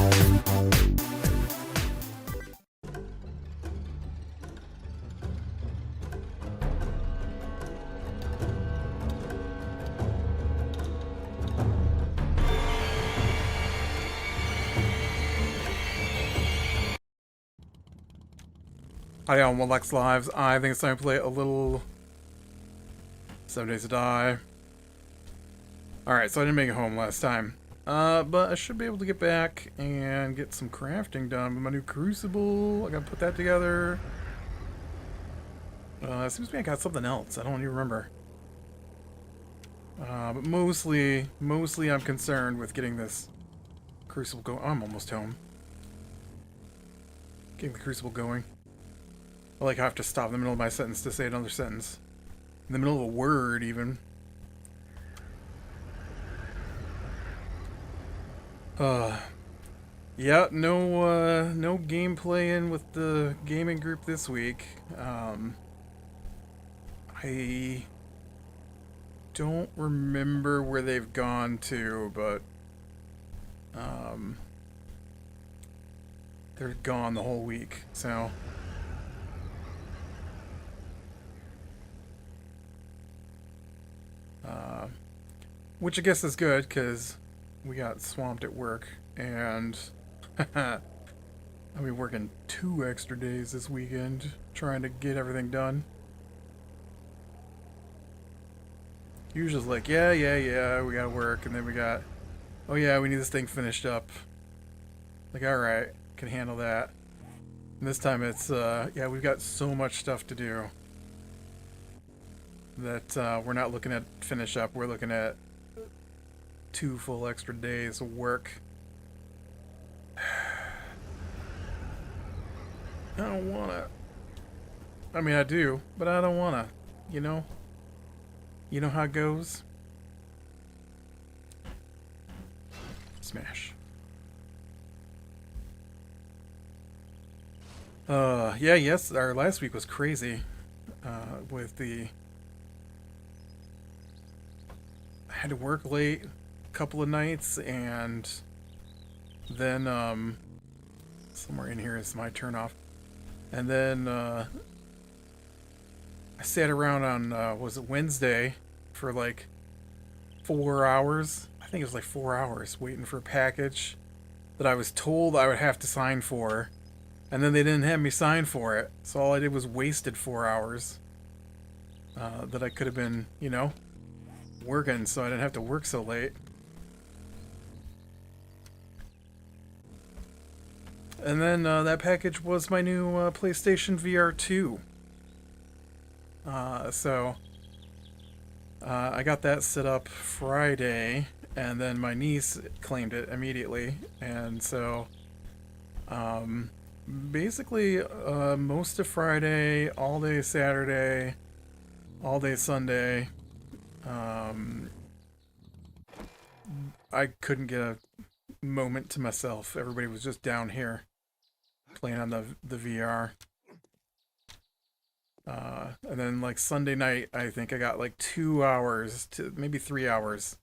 Hi, on Lex Lives. I think it's time to play a little 7 Days to Die. Alright, so I didn't make it home last time. But I should be able to get back and get some crafting done with my new crucible. I gotta put that together. It seems to me I got something else. I don't even remember. But mostly I'm concerned with getting this crucible going. Oh, I'm almost home. Getting the crucible going. I like how I have to stop in the middle of my sentence to say another sentence. In the middle of a word, even. Yeah, no gameplay in with the gaming group this week. I don't remember where they've gone to, but they're gone the whole week, so. Which I guess is good, because we got swamped at work, and I'll be working 2 extra days this weekend, trying to get everything done. Usually it's like, yeah, we gotta work, and then we got, oh yeah, we need this thing finished up. Like, alright, can handle that. And this time it's, yeah, we've got so much stuff to do that we're not looking at finish up, we're looking at 2 full extra days of work. I don't wanna. I mean, I do, but I don't wanna. You know? You know how it goes? Smash. Yeah, yes, our last week was crazy. With the... I had to work late a couple of nights, and then, somewhere in here is my turn off. And then, I sat around on, was it Wednesday, for like 4 hours? I think it was like 4 hours, waiting for a package that I was told I would have to sign for. And then they didn't have me sign for it. So all I did was wasted 4 hours. That I could have been, you know, working so I didn't have to work so late. And then that package was my new PlayStation VR 2. So I got that set up Friday, and then my niece claimed it immediately. And so basically most of Friday, all day Saturday, all day Sunday, I couldn't get a moment to myself. Everybody was just down here playing on the VR. And then like Sunday night, I think I got like 2 hours to maybe 3 hours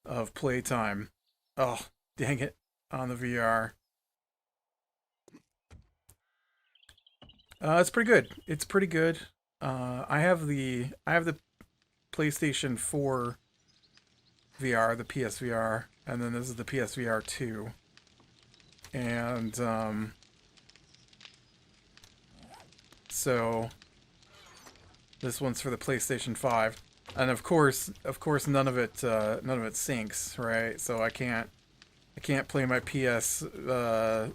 of playtime. Oh, dang it, on the VR. It's pretty good. It's pretty good. I have the PlayStation 4 VR, the PSVR, and then this is the PSVR 2. And so this one's for the PlayStation 5. And of course none of it syncs, right? So I can't play my PS4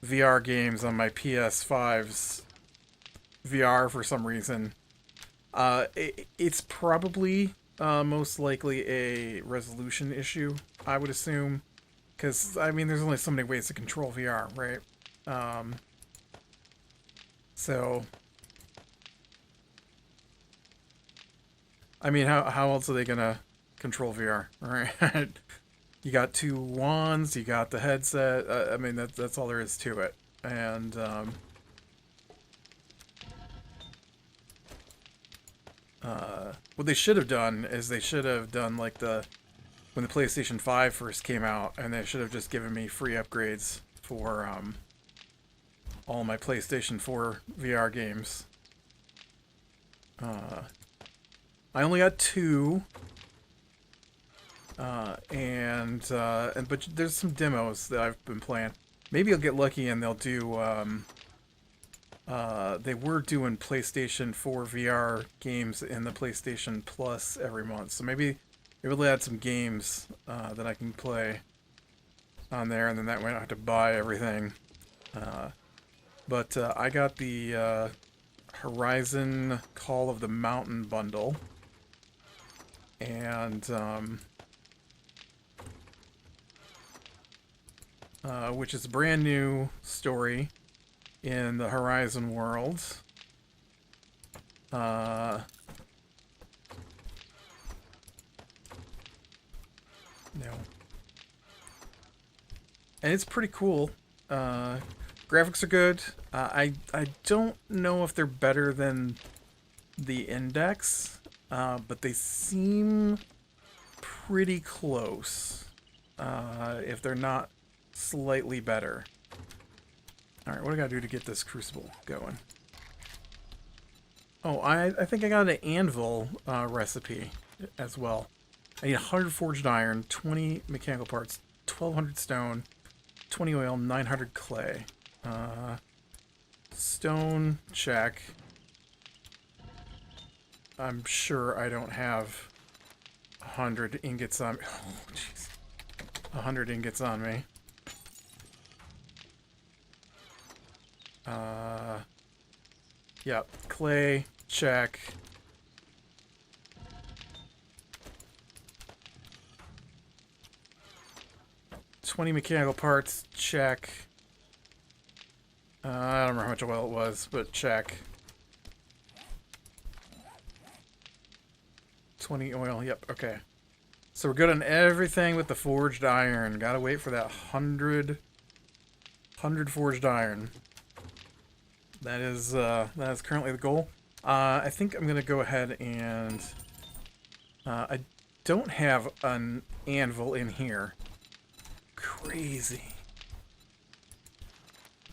VR games on my PS5's VR for some reason. It's probably most likely a resolution issue, I would assume, because I mean there's only so many ways to control VR, right? So I mean, how else are they gonna control VR, right? You got 2 wands, you got the headset. I mean, that's all there is to it. And what they should have done is they should have done like the when the PlayStation 5 first came out, and they should have just given me free upgrades for all my PlayStation 4 VR games. I only got 2, but there's some demos that I've been playing. Maybe I'll get lucky and they'll do. They were doing PlayStation 4 VR games in the PlayStation Plus every month, so maybe they'll add some games that I can play on there, and then that way I don't have to buy everything. But I got the Horizon Call of the Mountain bundle, and which is a brand new story in the Horizon world. No. And it's pretty cool. Graphics are good. I don't know if they're better than the Index, but they seem pretty close. If they're not slightly better. Alright, what do I gotta do to get this crucible going? Oh, I think I got an anvil recipe as well. I need 100 forged iron, 20 mechanical parts, 1200 stone, 20 oil, 900 clay. Stone, check. I'm sure I don't have 100 ingots on me. Oh, jeez. 100 ingots on me. Yep. Clay, check. $20 mechanical parts, check. I don't remember how much oil it was, but check. 20 oil, yep, okay. So we're good on everything with the forged iron. Gotta wait for that 100 forged iron. That is currently the goal. I think I'm gonna go ahead and I don't have an anvil in here. Crazy.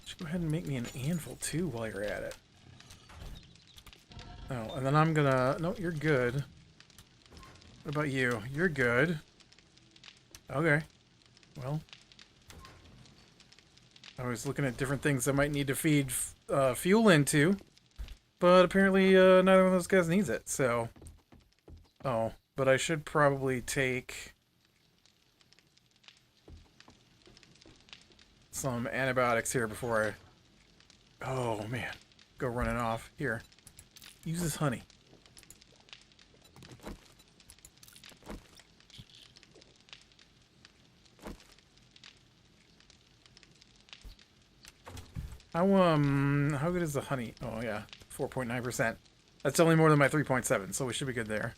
Just go ahead and make me an anvil too while you're at it. Oh, and then I'm gonna... No, you're good. What about you? You're good. Okay. Well. I was looking at different things I might need to feed fuel into. But apparently neither one of those guys needs it, so... Oh, but I should probably take... some antibiotics here before I... Oh, man. Go running off. Here. Use this honey. How good is the honey? Oh, yeah. 4.9%. That's only more than my 3.7, so we should be good there.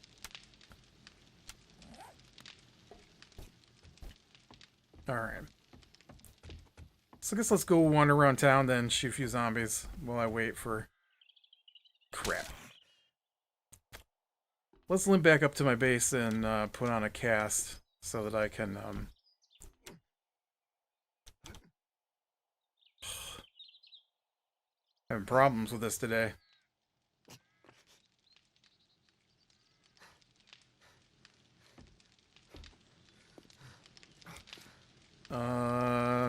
Alright. So I guess let's go wander around town, then shoot a few zombies while I wait for... Crap. Let's limp back up to my base and put on a cast so that I can... Having problems with this today.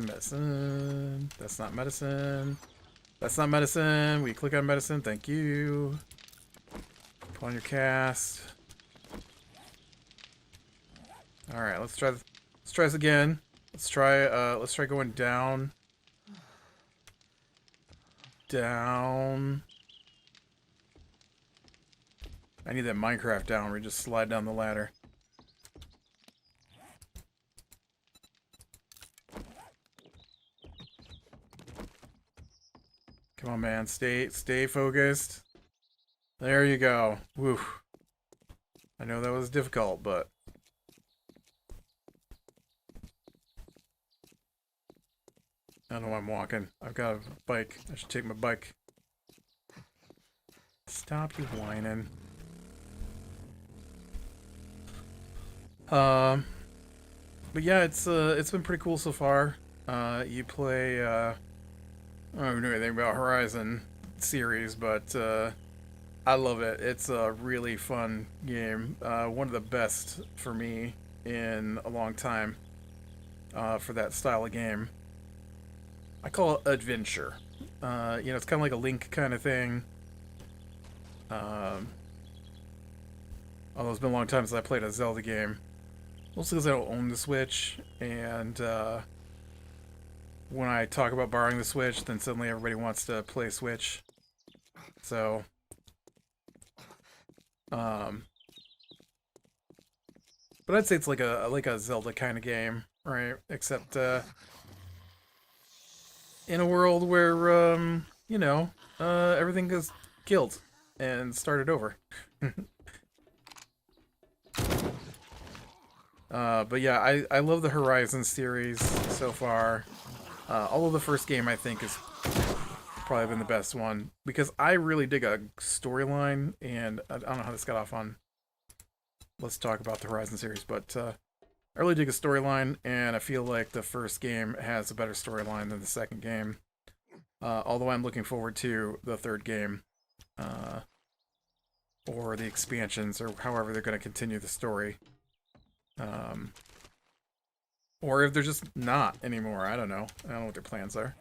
Medicine. That's not medicine. That's not medicine. We click on medicine. Thank you. Put on your cast. All right, let's try this again. Let's try going down. Down. I need that Minecraft down where you just slide down the ladder. Come on, man. Stay focused. There you go. Woo. I know that was difficult, but... I don't know why I'm walking. I've got a bike. I should take my bike. Stop you whining. But yeah, it's been pretty cool so far. You play I don't know anything about Horizon series, but I love it. It's a really fun game. One of the best for me in a long time for that style of game. I call it adventure. It's kind of like a Link kind of thing. Although it's been a long time since I played a Zelda game. Mostly because I don't own the Switch, and when I talk about borrowing the Switch, then suddenly everybody wants to play Switch. So, but I'd say it's like a Zelda kind of game, right? Except in a world where everything gets killed and started over. But yeah, I love the Horizon series so far. Although the first game I think is probably been the best one because I really dig a storyline, and I don't know how this got off on. Let's talk about the Horizon series, but I really dig a storyline, and I feel like the first game has a better storyline than the second game. Although I'm looking forward to the third game, or the expansions, or however they're going to continue the story. Or if they're just not anymore. I don't know. I don't know what their plans are.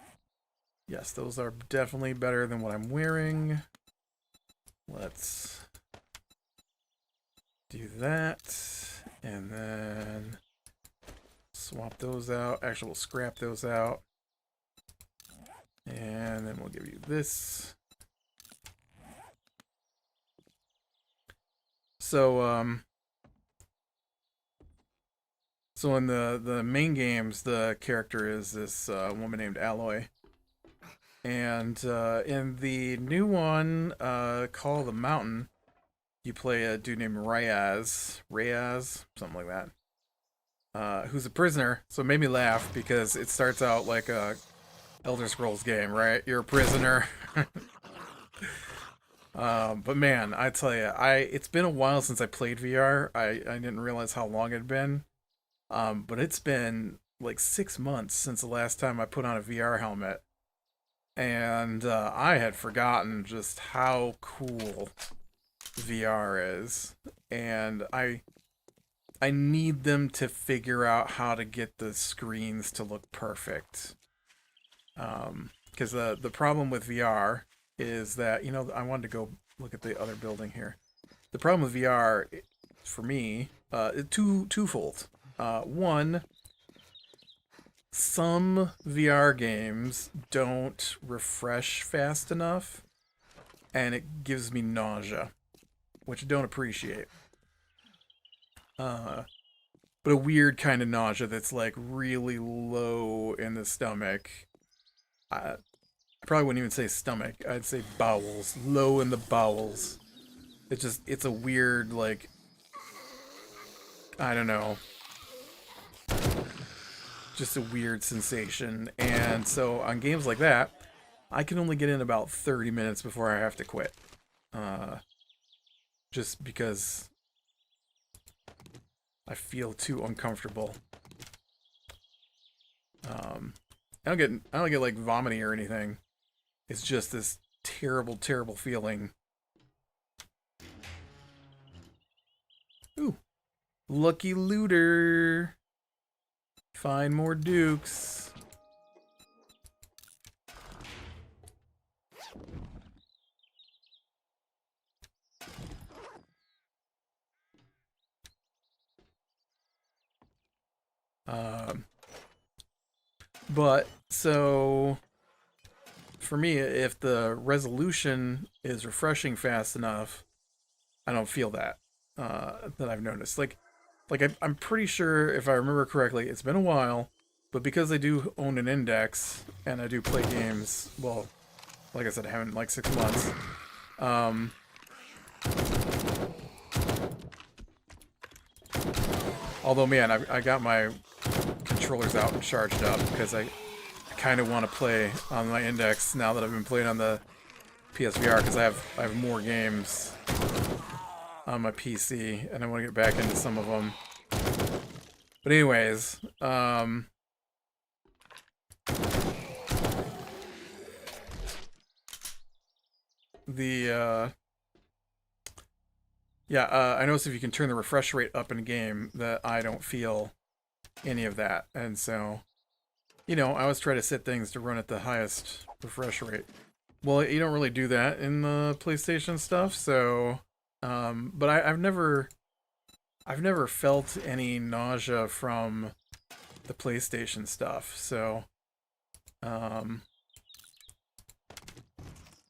Yes, those are definitely better than what I'm wearing. Let's do that. And then swap those out. Actually, we'll scrap those out. And then we'll give you this. So, So in the main games, the character is this woman named Aloy. And in the new one, Call of the Mountain, you play a dude named Rayaz, something like that, who's a prisoner. So it made me laugh because it starts out like a Elder Scrolls game, right? You're a prisoner. But man, I tell you, it's been a while since I played VR. I didn't realize how long it had been. But it's been like 6 months since the last time I put on a VR helmet. And I had forgotten just how cool VR is. And I need them to figure out how to get the screens to look perfect. Because the problem with VR is that, I wanted to go look at the other building here. The problem with VR, for me, twofold. One, some VR games don't refresh fast enough, and it gives me nausea, which I don't appreciate. But a weird kind of nausea that's like really low in the stomach. I probably wouldn't even say stomach. I'd say bowels. Low in the bowels. It's a weird, like, I don't know. Just a weird sensation. And so on games like that, I can only get in about 30 minutes before I have to quit. Just because I feel too uncomfortable. I don't get like vomiting or anything. It's just this terrible, terrible feeling. Ooh. Lucky looter. Find more dukes. But so for me, if the resolution is refreshing fast enough, I don't feel that that I've noticed. Like I'm pretty sure, if I remember correctly, it's been a while, but because I do own an index and I do play games, well, like I said, I haven't in like 6 months. Although, man, I got my controllers out and charged up because I kind of want to play on my index now that I've been playing on the PSVR, because I have more games on my PC and I want to get back into some of them. But anyways, the yeah, I noticed if you can turn the refresh rate up in a game that I don't feel any of that. And so, I always try to set things to run at the highest refresh rate. Well, you don't really do that in the PlayStation stuff, so but I've never felt any nausea from the PlayStation stuff. So, um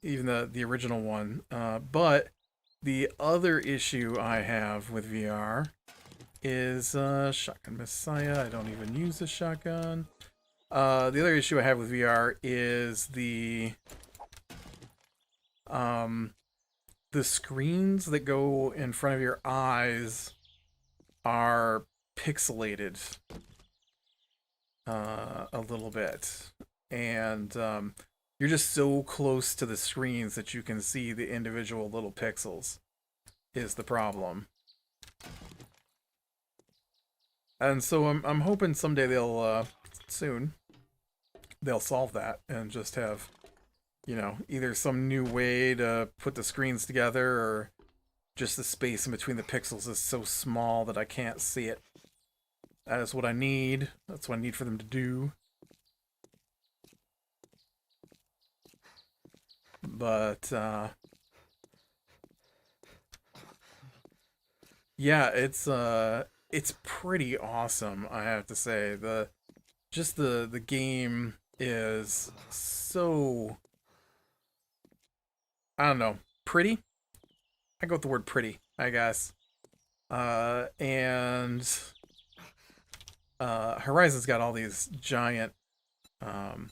even the original one. But the other issue I have with VR is Shotgun Messiah. I don't even use a shotgun. The other issue I have with VR is um, the screens that go in front of your eyes are pixelated a little bit, and you're just so close to the screens that you can see the individual little pixels. Is the problem. And so I'm hoping someday soon they'll solve that and just have, either some new way to put the screens together, or just the space in between the pixels is so small that I can't see it. That is what I need. That's what I need for them to do. But yeah, it's pretty awesome, I have to say. The game is so, I don't know, pretty. I go with the word pretty, I guess. And Horizon's got all these giant um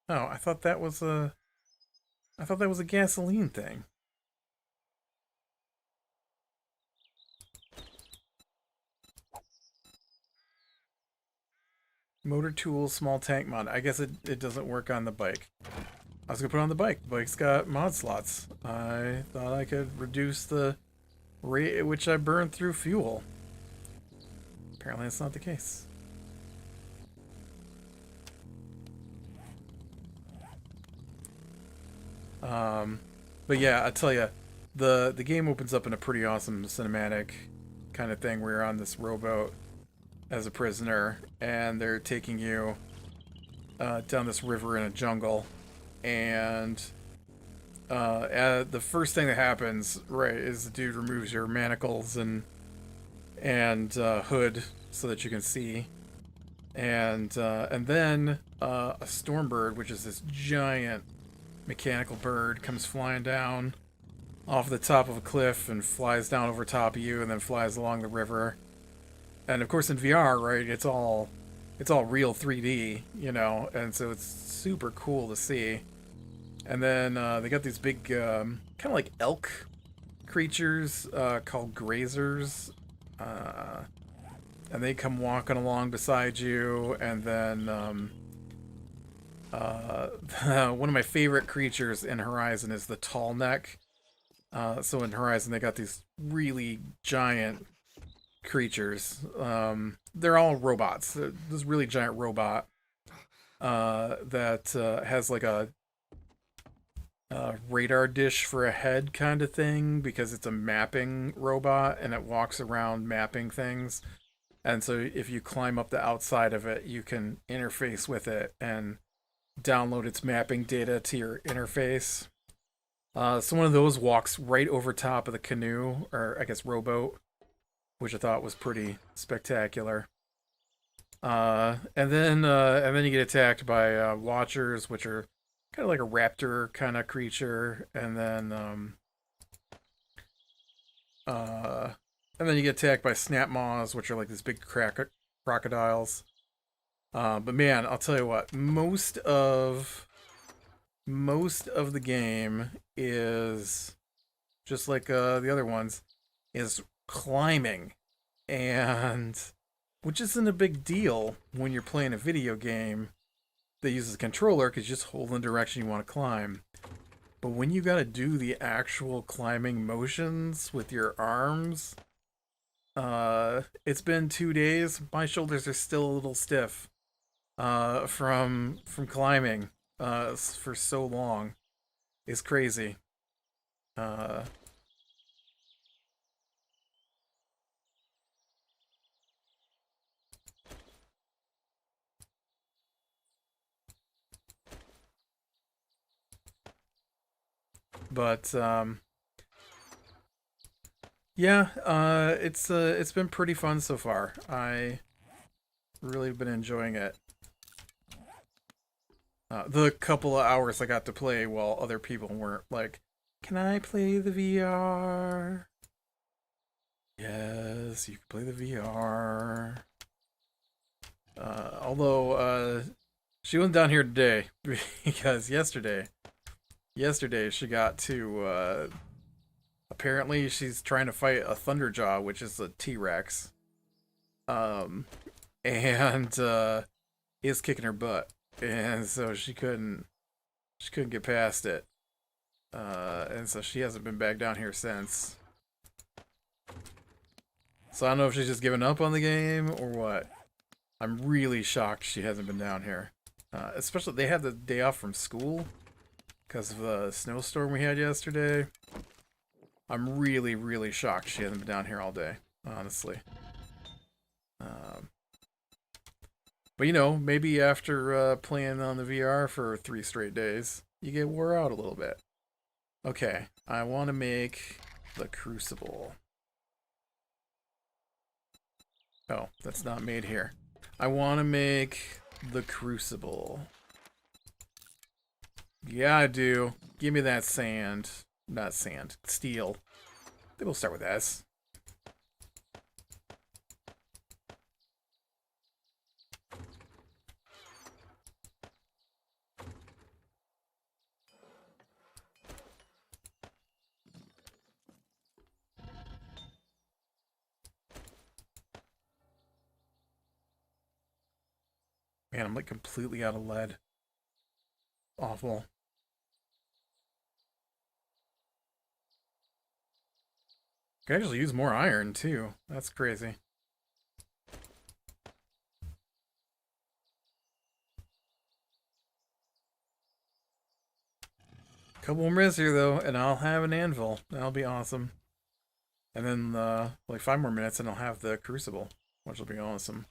oh, I thought that was a gasoline thing. Motor tools, small tank mod. I guess it doesn't work on the bike. I was gonna put it on the bike. The bike's got mod slots. I thought I could reduce the rate at which I burn through fuel. Apparently that's not the case. Um, but yeah, I tell you, the game opens up in a pretty awesome cinematic kind of thing where you're on this rowboat as a prisoner, and they're taking you down this river in a jungle, and the first thing that happens, right, is the dude removes your manacles and hood so that you can see, and then a stormbird, which is this giant mechanical bird, comes flying down off the top of a cliff and flies down over top of you, and then flies along the river. And of course, in VR, right, it's all real 3D, and so it's super cool to see. And then they got these big, kind of like elk creatures called grazers, and they come walking along beside you. And then one of my favorite creatures in Horizon is the tall neck. So in Horizon, they got these really giant creatures. They're all robots. This really giant robot that has like a radar dish for a head kind of thing, because it's a mapping robot and it walks around mapping things. And so if you climb up the outside of it, you can interface with it and download its mapping data to your interface. So one of those walks right over top of the canoe, or I guess rowboat, which I thought was pretty spectacular. And then you get attacked by watchers, which are kind of like a raptor kind of creature, uh, and then you get attacked by snap maws, which are like these big crocodiles. But man, I'll tell you what, most of the game is just like the other ones, is climbing, and which isn't a big deal when you're playing a video game that uses a controller because you just hold the direction you want to climb. But when you gotta do the actual climbing motions with your arms, it's been 2 days. My shoulders are still a little stiff, from climbing, for so long. It's crazy. Uh, but yeah, it's been pretty fun so far. I really been enjoying it. The couple of hours I got to play while other people weren't, like, can I play the VR? Yes, you can play the VR. Although she went down here today because yesterday she got to apparently she's trying to fight a Thunderjaw, which is a T-Rex. Um and is kicking her butt. And so she couldn't get past it. And so she hasn't been back down here since. So I don't know if she's just given up on the game or what. I'm really shocked she hasn't been down here. Especially they had the day off from school because of the snowstorm we had yesterday. I'm really, really shocked she hasn't been down here all day, honestly. Um, but maybe after playing on the VR for 3 straight days, you get wore out a little bit. Okay, I want to make the crucible. Oh, that's not made here. I want to make the crucible. Yeah, I do. Give me that sand. Not sand. Steel. They will start with S. Man, I'm like completely out of lead. Awful. Could actually use more iron too. That's crazy. Couple more minutes here though, and I'll have an anvil. That'll be awesome. And then like 5 more minutes, and I'll have the crucible, which will be awesome.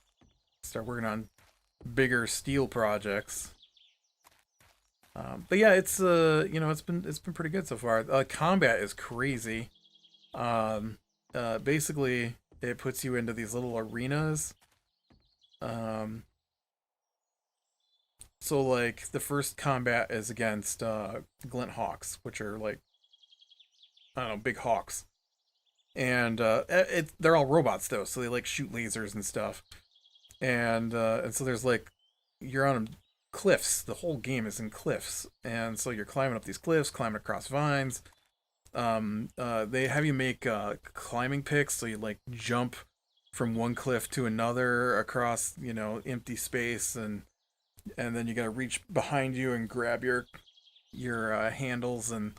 Start working on bigger steel projects. But yeah, it's been pretty good so far. Combat is crazy. Basically, it puts you into these little arenas. Um, so like the first combat is against glint hawks, which are like, I don't know, big hawks, and they're all robots though, so they like shoot lasers and stuff. And so there's like, you're on cliffs. The whole game is in cliffs, and so you're climbing up these cliffs, climbing across vines. They have you make climbing picks, so you like jump from one cliff to another across empty space, and then you gotta reach behind you and grab your handles and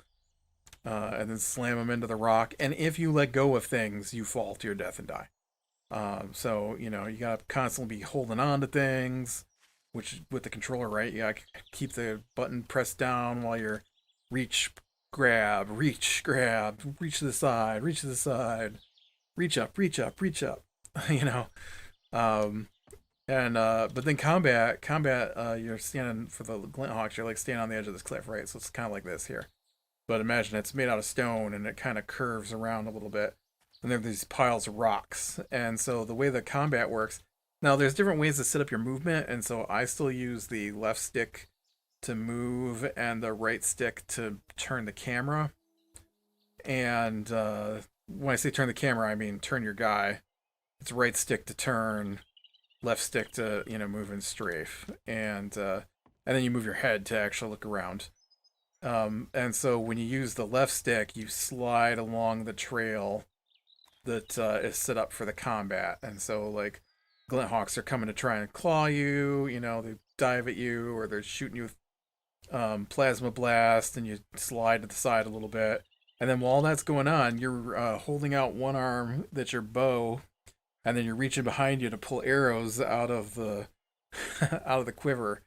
then slam them into the rock. And if you let go of things, you fall to your death and die. So you gotta constantly be holding on to things, which with the controller, right? You gotta keep the button pressed down while you're reach, grab, reach, grab, reach to the side, reach to the side, reach up, reach up, reach up. you know. Um, and but then combat, you're standing for the glint hawks. You're like standing on the edge of this cliff, right? So it's kind of like this here. But imagine it's made out of stone and it kind of curves around a little bit. And there are these piles of rocks. And so the way the combat works, now there's different ways to set up your movement. And so I still use the left stick to move and the right stick to turn the camera. And when I say turn the camera, I mean turn your guy. It's right stick to turn, left stick to move and strafe, and then you move your head to actually look around. And so when you use the left stick, you slide along the trail that is set up for the combat. And so like glint hawks are coming to try and claw you. You know, they dive at you, or they're shooting you with plasma blast, and you slide to the side a little bit. And then while that's going on, you're holding out one arm that's your bow, and then you're reaching behind you to pull arrows out of the out of the quiver,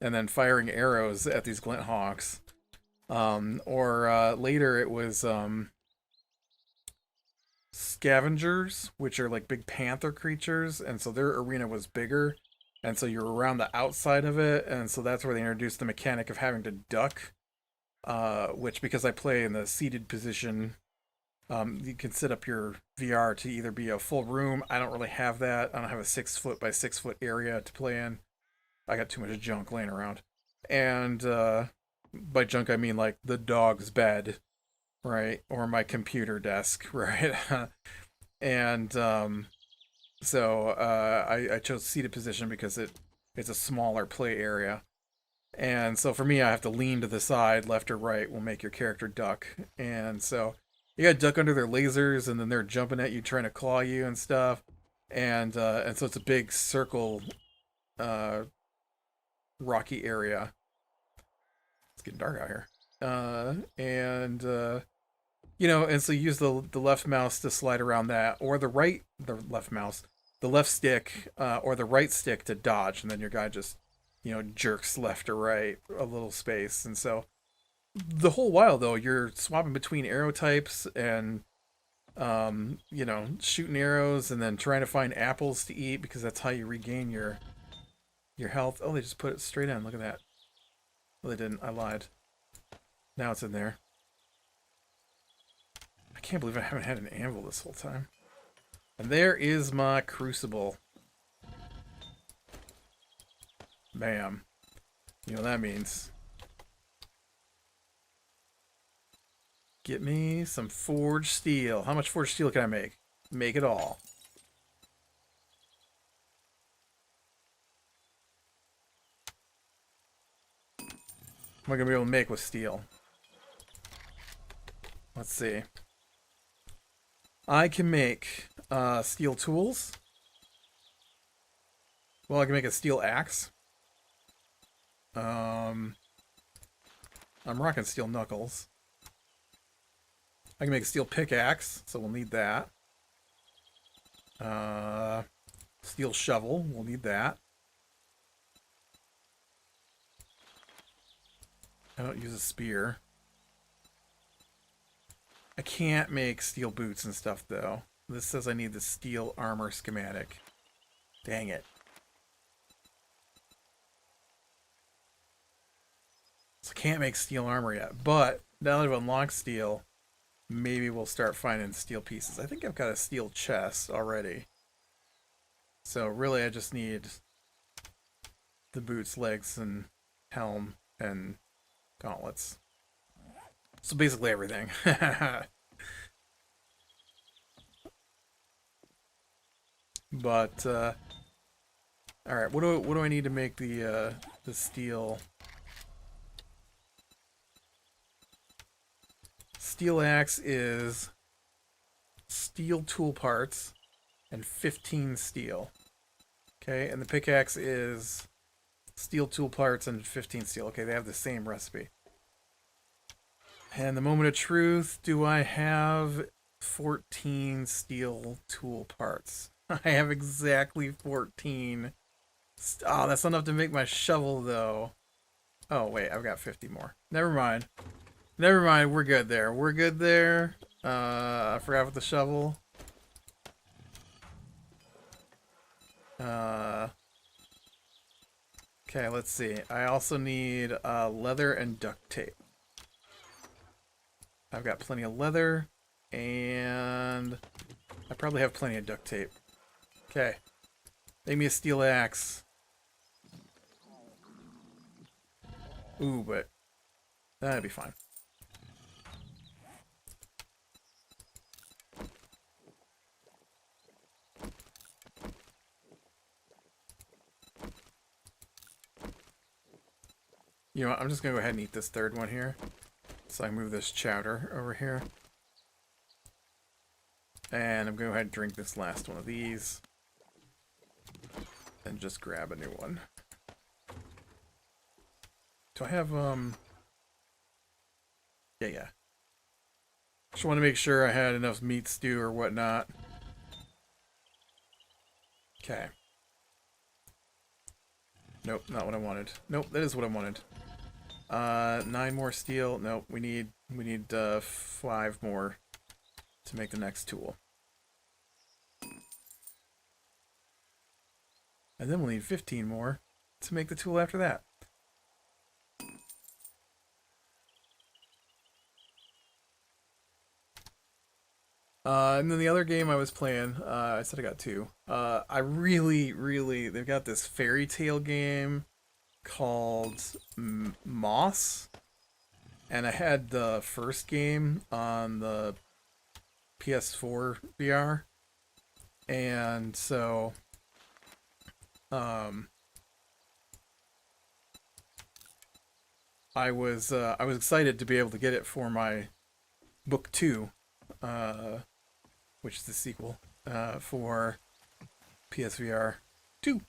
and then firing arrows at these glint hawks. Or later it was scavengers, which are like big panther creatures, and so their arena was bigger, and so you're around the outside of it, and so that's where they introduced the mechanic of having to duck, which, because I play in the seated position, you can set up your VR to either be a full room. I don't really have that. I don't have a 6 foot by 6 foot area to play in. I got too much junk laying around. And by junk, I mean like the dog's bed, right? Or my computer desk, right? And so I chose seated position because it's a smaller play area. And so for me, I have to lean to the side, left or right will make your character duck. And so you gotta duck under their lasers, and then they're jumping at you, trying to claw you and stuff. And so it's a big circle, rocky area. It's getting dark out here. You know, and so you use the left mouse to slide around that, or the left mouse, the left stick, or the right stick to dodge, and then your guy just, you know, jerks left or right a little space. And so the whole while, though, you're swapping between arrow types and, you know, shooting arrows, and then trying to find apples to eat, because that's how you regain your health. Oh, they just put it straight in. Look at that. Well, they didn't. I lied. Now it's in there. I can't believe I haven't had an anvil this whole time. And there is my crucible. Bam. You know what that means. Get me some forged steel. How much forged steel can I make? Make it all. What am I going to be able to make with steel? Let's see. I can make steel tools. Well, I can make a steel axe. I'm rocking steel knuckles. I can make a steel pickaxe, so we'll need that. Steel shovel, we'll need that. I don't use a spear. I can't make steel boots and stuff, though. This says I need the steel armor schematic. Dang it. So I can't make steel armor yet. But now that I've unlocked steel, maybe we'll start finding steel pieces. I think I've got a steel chest already. So really I just need the boots, legs, and helm, and gauntlets. So basically everything. But all right, what do I need to make the steel? Steel axe is steel tool parts and 15 steel. Okay, and the pickaxe is steel tool parts and 15 steel. Okay, they have the same recipe. And the moment of truth, do I have 14 steel tool parts? I have exactly 14. Oh, that's not enough to make my shovel, though. Oh, wait, I've got 50 more. Never mind. Never mind, we're good there. We're good there. I forgot about the shovel. Okay, let's see. I also need leather and duct tape. I've got plenty of leather, and I probably have plenty of duct tape. Okay. Make me a steel axe. Ooh, but that'd be fine. You know what, I'm just gonna go ahead and eat this third one here. So I move this chowder over here. And I'm going to go ahead and drink this last one of these. and just grab a new one. Do I have, yeah. Just want to make sure I had enough meat stew or whatnot. Okay. Nope, not what I wanted. Nope, that is what I wanted. 9 more steel. Nope, we need 5 more to make the next tool. And then we'll need 15 more to make the tool after that. And then the other game I was playing, I said I got 2. I really, they've got this fairy tale game called Moss. And I had the first game on the PS4 VR. And so, I was excited to be able to get it for my book 2, which is the sequel, for PSVR 2.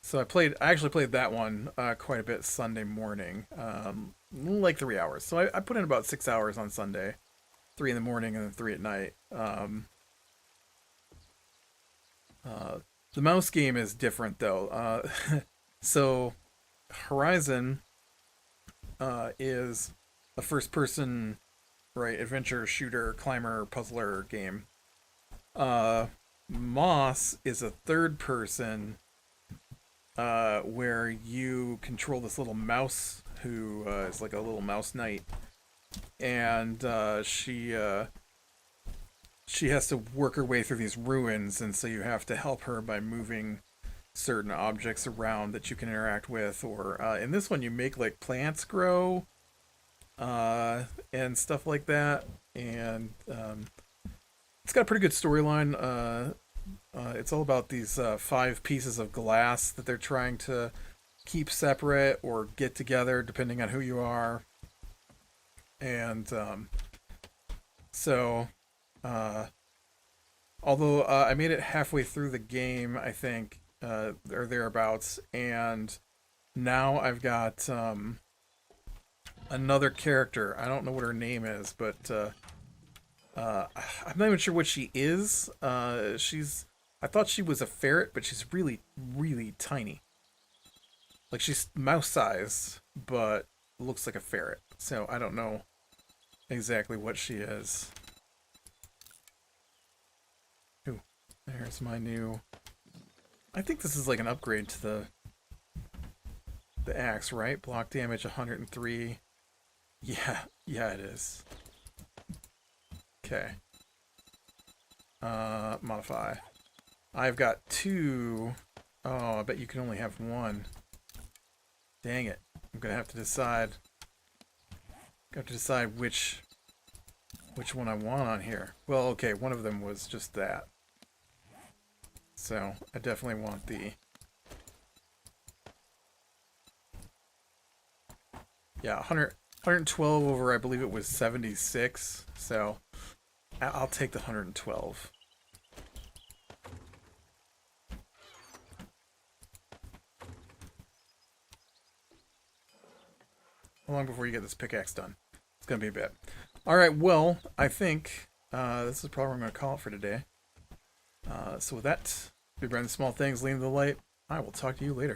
So I actually played that one quite a bit Sunday morning, like 3 hours. So I put in about 6 hours on Sunday, 3 in the morning and then 3 at night. The mouse game is different though. So Horizon is a first-person, right, adventure shooter, climber, puzzler game. Moss is a third-person where you control this little mouse who is like a little mouse knight, and she has to work her way through these ruins, and so you have to help her by moving certain objects around that you can interact with, or in this one you make like plants grow and stuff like that, and it's got a pretty good storyline. It's all about these 5 pieces of glass that they're trying to keep separate or get together depending on who you are. And so although I made it halfway through the game, I think, or thereabouts, and now I've got another character. I don't know what her name is, but I'm not even sure what she is. I thought she was a ferret, but she's really, really tiny. Like, she's mouse-sized, but looks like a ferret. So I don't know exactly what she is. Ooh, there's my new... I think this is like an upgrade to the axe, right? Block damage 103. Yeah, it is. Okay. Modify. I've got 2. Oh, I bet you can only have 1. Dang it. I'm gonna have to decide. Which one I want on here. Well, okay, one of them was just that. So I definitely want the... Yeah, 112 over, I believe it was 76. So I'll take the 112. How long before you get this pickaxe done? It's going to be a bit. Alright, well, I think this is probably what I'm going to call it for today. So with that, be brand small things, leading to the light. I will talk to you later.